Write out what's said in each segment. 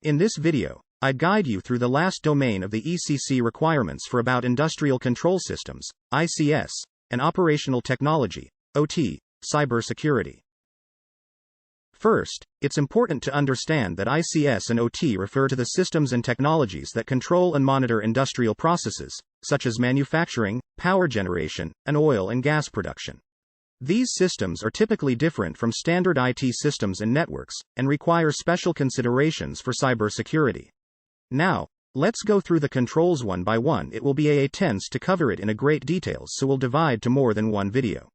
In this video, I'd guide you through the last domain of the ECC requirements for about Industrial Control Systems, ICS, and Operational Technology, OT, Cybersecurity. First, it's important to understand that ICS and OT refer to the systems and technologies that control and monitor industrial processes, such as manufacturing, power generation, and oil and gas production. These systems are typically different from standard IT systems and networks, and require special considerations for cybersecurity. Now, let's go through the controls one by one. It will be a tense to cover it in a great details, so we'll divide to more than one video.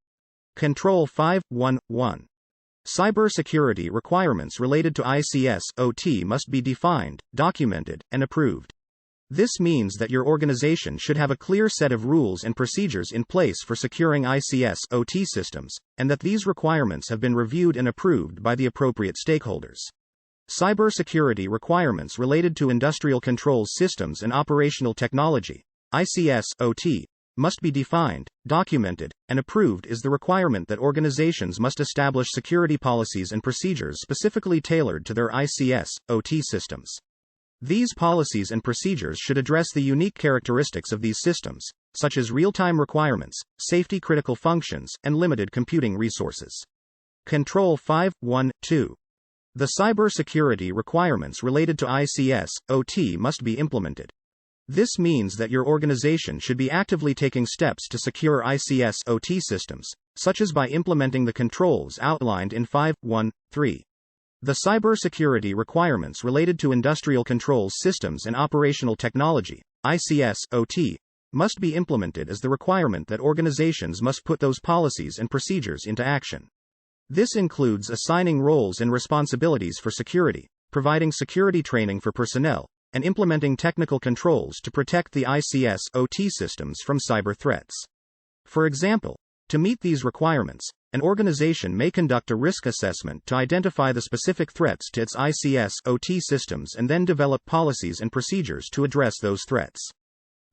Control 5.1.1. Cybersecurity requirements related to ICS OT must be defined, documented, and approved. This means that your organization should have a clear set of rules and procedures in place for securing ICS OT systems, and that these requirements have been reviewed and approved by the appropriate stakeholders. Cybersecurity requirements related to industrial control systems and operational technology, ICS OT, must be defined, documented, and approved. Is the requirement that organizations must establish security policies and procedures specifically tailored to their ICS OT systems. These policies and procedures should address the unique characteristics of these systems, such as real-time requirements, safety-critical functions, and limited computing resources. Control 5.1.2. The cybersecurity requirements related to ICS OT must be implemented. This means that your organization should be actively taking steps to secure ICS OT systems, such as by implementing the controls outlined in 5.1.3. The cybersecurity requirements related to industrial control systems and operational technology, ICS OT, must be implemented as the requirement that organizations must put those policies and procedures into action. This includes assigning roles and responsibilities for security, providing security training for personnel, and implementing technical controls to protect the ICS OT systems from cyber threats. For example, to meet these requirements, an organization may conduct a risk assessment to identify the specific threats to its ICS OT systems and then develop policies and procedures to address those threats.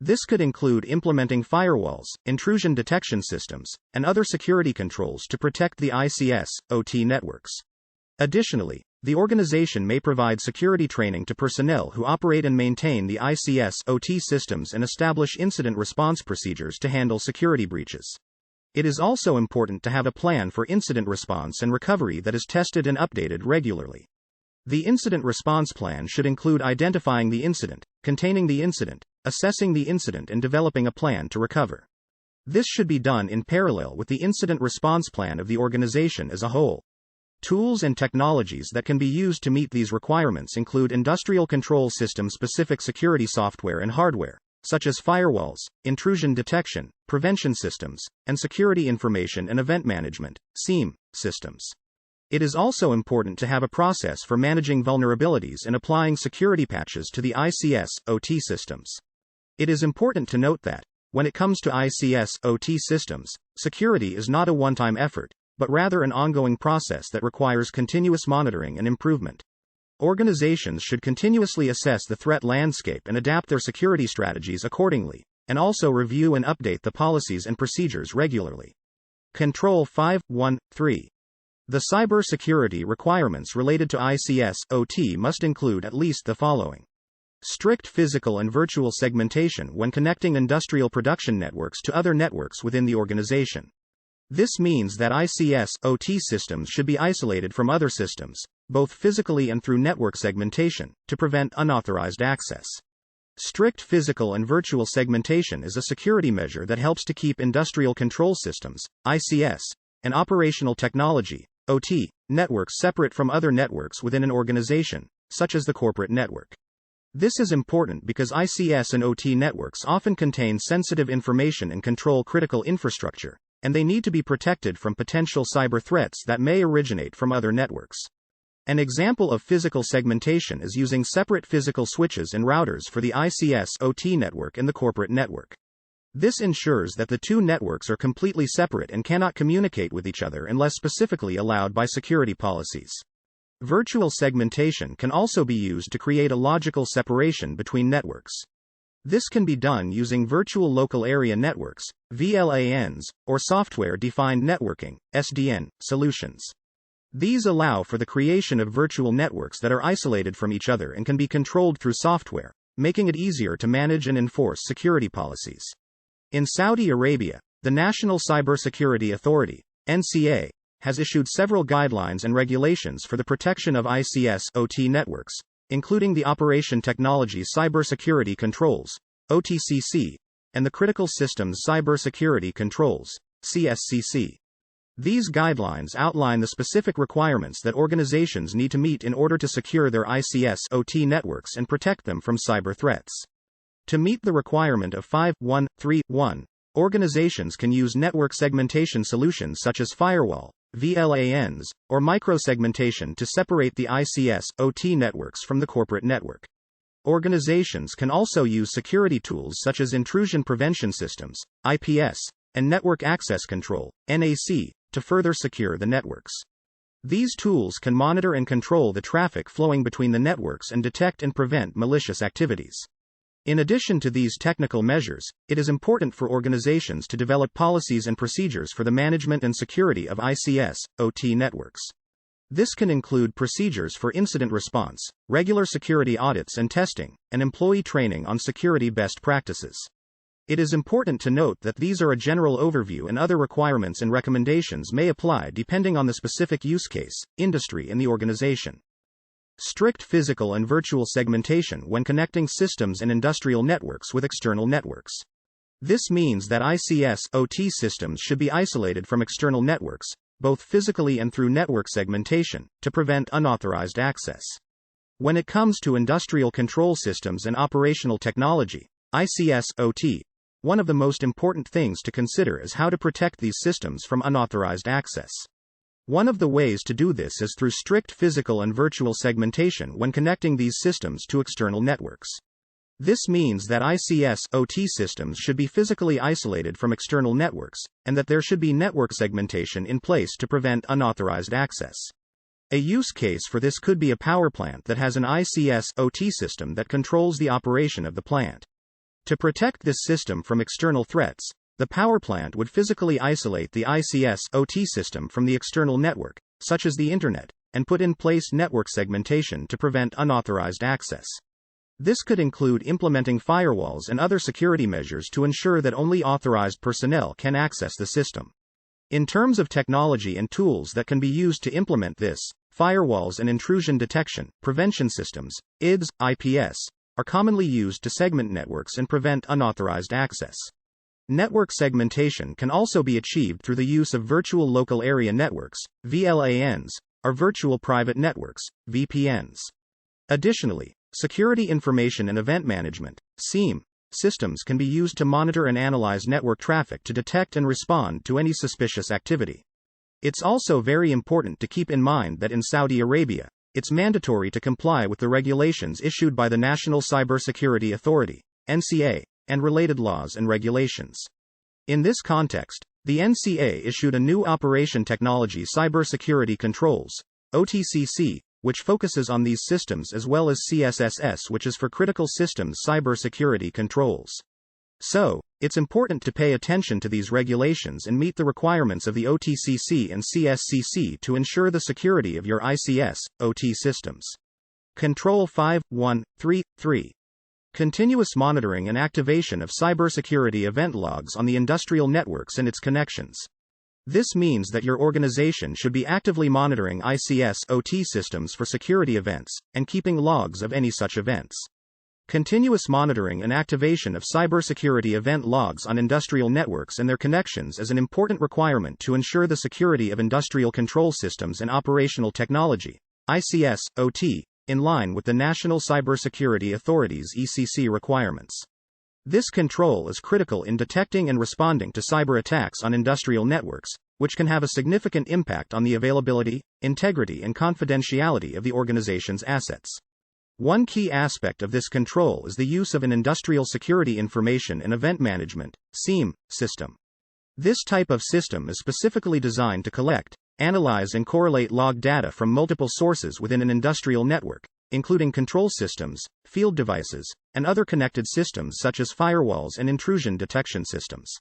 This could include implementing firewalls, intrusion detection systems, and other security controls to protect the ICS OT networks. Additionally, the organization may provide security training to personnel who operate and maintain the ICS OT systems and establish incident response procedures to handle security breaches. It is also important to have a plan for incident response and recovery that is tested and updated regularly. The incident response plan should include identifying the incident, containing the incident, assessing the incident, and developing a plan to recover. This should be done in parallel with the incident response plan of the organization as a whole. Tools and technologies that can be used to meet these requirements include industrial control system specific security software and hardware, such as firewalls, intrusion detection, prevention systems, and security information and event management, SIEM, systems. It is also important to have a process for managing vulnerabilities and applying security patches to the ICS OT systems. It is important to note that, when it comes to ICS OT systems, security is not a one-time effort, but rather an ongoing process that requires continuous monitoring and improvement. Organizations should continuously assess the threat landscape and adapt their security strategies accordingly, and also review and update the policies and procedures regularly. Control 5.1.3. The cybersecurity requirements related to ICS OT must include at least the following. Strict physical and virtual segmentation when connecting industrial production networks to other networks within the organization. This means that ICS OT systems should be isolated from other systems, both physically and through network segmentation, to prevent unauthorized access. Strict physical and virtual segmentation is a security measure that helps to keep industrial control systems, ICS, and operational technology, OT, networks separate from other networks within an organization, such as the corporate network. This is important because ICS and OT networks often contain sensitive information and control critical infrastructure, and they need to be protected from potential cyber threats that may originate from other networks. An example of physical segmentation is using separate physical switches and routers for the ICS OT network and the corporate network. This ensures that the two networks are completely separate and cannot communicate with each other unless specifically allowed by security policies. Virtual segmentation can also be used to create a logical separation between networks. This can be done using virtual local area networks, VLANs, or software-defined networking, SDN, solutions. These allow for the creation of virtual networks that are isolated from each other and can be controlled through software, making it easier to manage and enforce security policies. In Saudi Arabia, the National Cybersecurity Authority, NCA, has issued several guidelines and regulations for the protection of ICS/OT networks, including the Operation Technology Cybersecurity Controls, OTCC, and the Critical Systems Cybersecurity Controls, CSCC. These guidelines outline the specific requirements that organizations need to meet in order to secure their ICS/OT networks and protect them from cyber threats. To meet the requirement of 5.1.3.1, organizations can use network segmentation solutions such as firewall, VLANs, or microsegmentation to separate the ICS/OT networks from the corporate network. Organizations can also use security tools such as intrusion prevention systems, IPS, and network access control, NAC, to further secure the networks. These tools can monitor and control the traffic flowing between the networks and detect and prevent malicious activities. In addition to these technical measures, it is important for organizations to develop policies and procedures for the management and security of ICS/OT networks. This can include procedures for incident response, regular security audits and testing, and employee training on security best practices. It is important to note that these are a general overview and other requirements and recommendations may apply depending on the specific use case, industry, and the organization. Strict physical and virtual segmentation when connecting systems and industrial networks with external networks. This means that ICS/OT systems should be isolated from external networks, both physically and through network segmentation, to prevent unauthorized access. When it comes to industrial control systems and operational technology, ICS/OT, one of the most important things to consider is how to protect these systems from unauthorized access. One of the ways to do this is through strict physical and virtual segmentation when connecting these systems to external networks. This means that ICS/OT systems should be physically isolated from external networks, and that there should be network segmentation in place to prevent unauthorized access. A use case for this could be a power plant that has an ICS/OT system that controls the operation of the plant. To protect this system from external threats, the power plant would physically isolate the ICS/OT system from the external network, such as the internet, and put in place network segmentation to prevent unauthorized access. This could include implementing firewalls and other security measures to ensure that only authorized personnel can access the system. In terms of technology and tools that can be used to implement this, firewalls and intrusion detection, prevention systems, IDS, IPS, are commonly used to segment networks and prevent unauthorized access. Network segmentation can also be achieved through the use of virtual local area networks, VLANs, or virtual private networks, VPNs. Additionally, security information and event management, SIEM, systems can be used to monitor and analyze network traffic to detect and respond to any suspicious activity. It's also very important to keep in mind that in Saudi Arabia, it's mandatory to comply with the regulations issued by the National Cybersecurity Authority, NCA, and related laws and regulations. In this context, the NCA issued a new Operation Technology Cybersecurity Controls, OTCC, which focuses on these systems, as well as CSSS, which is for Critical Systems Cybersecurity Controls. So, it's important to pay attention to these regulations and meet the requirements of the OTCC and CSCC to ensure the security of your ICS/OT systems. Control 5.1.3.3. Continuous monitoring and activation of cybersecurity event logs on the industrial networks and its connections. This means that your organization should be actively monitoring ICS/OT systems for security events, and keeping logs of any such events. Continuous monitoring and activation of cybersecurity event logs on industrial networks and their connections is an important requirement to ensure the security of industrial control systems and operational technology, ICS/OT, in line with the National Cybersecurity Authority's ECC requirements. This control is critical in detecting and responding to cyber attacks on industrial networks, which can have a significant impact on the availability, integrity, and confidentiality of the organization's assets. One key aspect of this control is the use of an Industrial Security Information and Event Management (SIEM) system. This type of system is specifically designed to collect, analyze, and correlate log data from multiple sources within an industrial network, including control systems, field devices, and other connected systems such as firewalls and intrusion detection systems.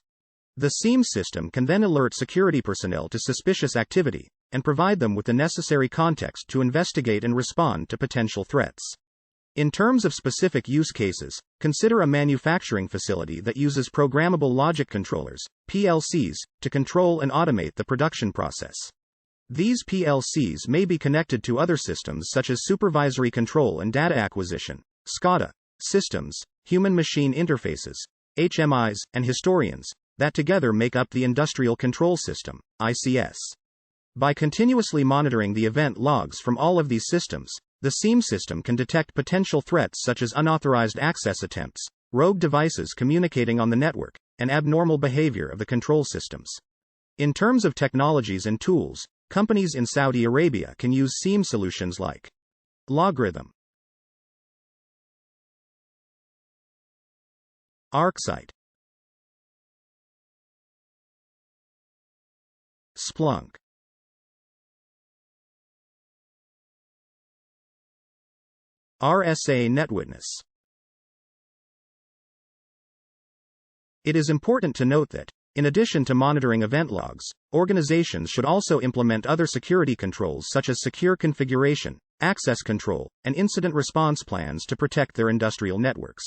The SIEM system can then alert security personnel to suspicious activity, and provide them with the necessary context to investigate and respond to potential threats. In terms of specific use cases, consider a manufacturing facility that uses programmable logic controllers, PLCs, to control and automate the production process. These PLCs may be connected to other systems such as supervisory control and data acquisition, SCADA, systems, human-machine interfaces, HMIs, and historians, that together make up the Industrial Control System, ICS. By continuously monitoring the event logs from all of these systems, the SIEM system can detect potential threats such as unauthorized access attempts, rogue devices communicating on the network, and abnormal behavior of the control systems. In terms of technologies and tools, companies in Saudi Arabia can use SIEM solutions like Logarithm, ArcSight, Splunk, RSA NetWitness. It is important to note that, in addition to monitoring event logs, organizations should also implement other security controls such as secure configuration, access control, and incident response plans to protect their industrial networks.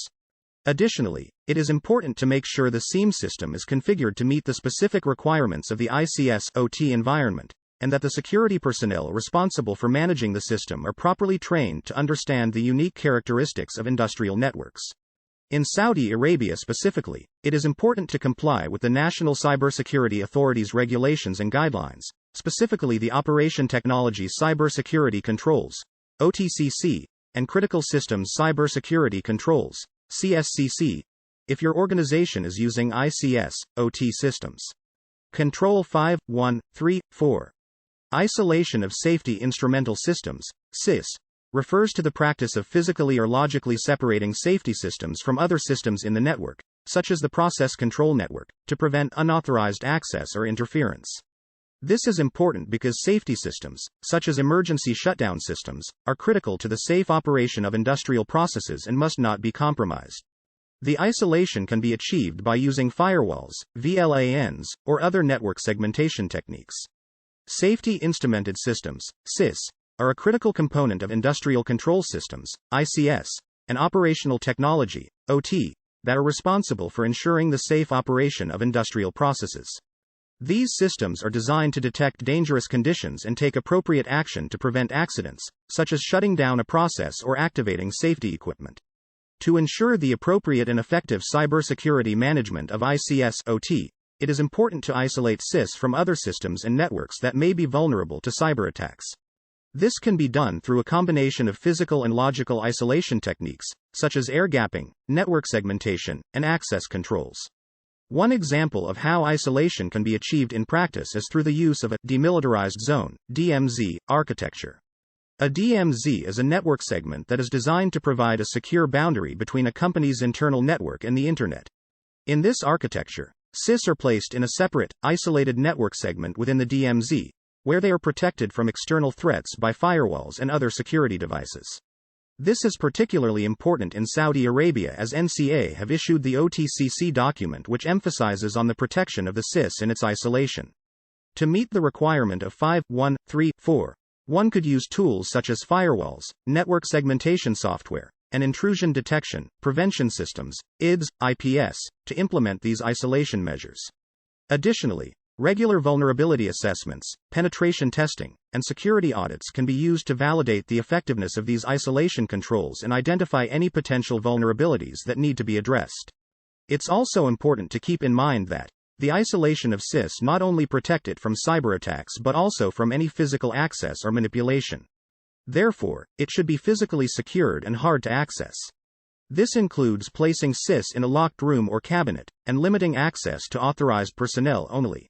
Additionally, it is important to make sure the SIEM system is configured to meet the specific requirements of the ICS/OT environment, and that the security personnel responsible for managing the system are properly trained to understand the unique characteristics of industrial networks. In Saudi Arabia specifically, it is important to comply with the National Cybersecurity Authority's regulations and guidelines, specifically the Operation Technology Cybersecurity Controls, OTCC, and Critical Systems Cybersecurity Controls, CSCC, if your organization is using ICS/OT systems. Control 5134. Isolation of Safety Instrumental Systems, SIS, refers to the practice of physically or logically separating safety systems from other systems in the network, such as the process control network, to prevent unauthorized access or interference. This is important because safety systems, such as emergency shutdown systems, are critical to the safe operation of industrial processes and must not be compromised. The isolation can be achieved by using firewalls, VLANs, or other network segmentation techniques. Safety Instrumented Systems, SIS, are a critical component of industrial control systems, ICS, and operational technology, OT, that are responsible for ensuring the safe operation of industrial processes. These systems are designed to detect dangerous conditions and take appropriate action to prevent accidents, such as shutting down a process or activating safety equipment. To ensure the appropriate and effective cybersecurity management of ICS/OT, it is important to isolate SIS from other systems and networks that may be vulnerable to cyber attacks. This can be done through a combination of physical and logical isolation techniques, such as air gapping, network segmentation, and access controls. One example of how isolation can be achieved in practice is through the use of a demilitarized zone, DMZ, architecture. A DMZ is a network segment that is designed to provide a secure boundary between a company's internal network and the Internet. In this architecture, SIS are placed in a separate, isolated network segment within the DMZ, where they are protected from external threats by firewalls and other security devices. This is particularly important in Saudi Arabia as NCA have issued the OTCC document which emphasizes on the protection of the SIS and its isolation. To meet the requirement of 5134, one could use tools such as firewalls, network segmentation software, and intrusion detection, prevention systems, IDS, IPS, to implement these isolation measures. Additionally, regular vulnerability assessments, penetration testing, and security audits can be used to validate the effectiveness of these isolation controls and identify any potential vulnerabilities that need to be addressed. It's also important to keep in mind that the isolation of SIS not only protect it from cyber attacks but also from any physical access or manipulation. Therefore, it should be physically secured and hard to access. This includes placing SIS in a locked room or cabinet, and limiting access to authorized personnel only.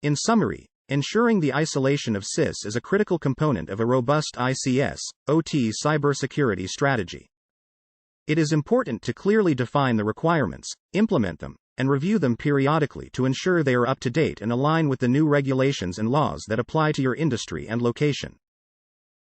In summary, ensuring the isolation of SIS is a critical component of a robust ICS/OT cybersecurity strategy. It is important to clearly define the requirements, implement them, and review them periodically to ensure they are up to date and align with the new regulations and laws that apply to your industry and location.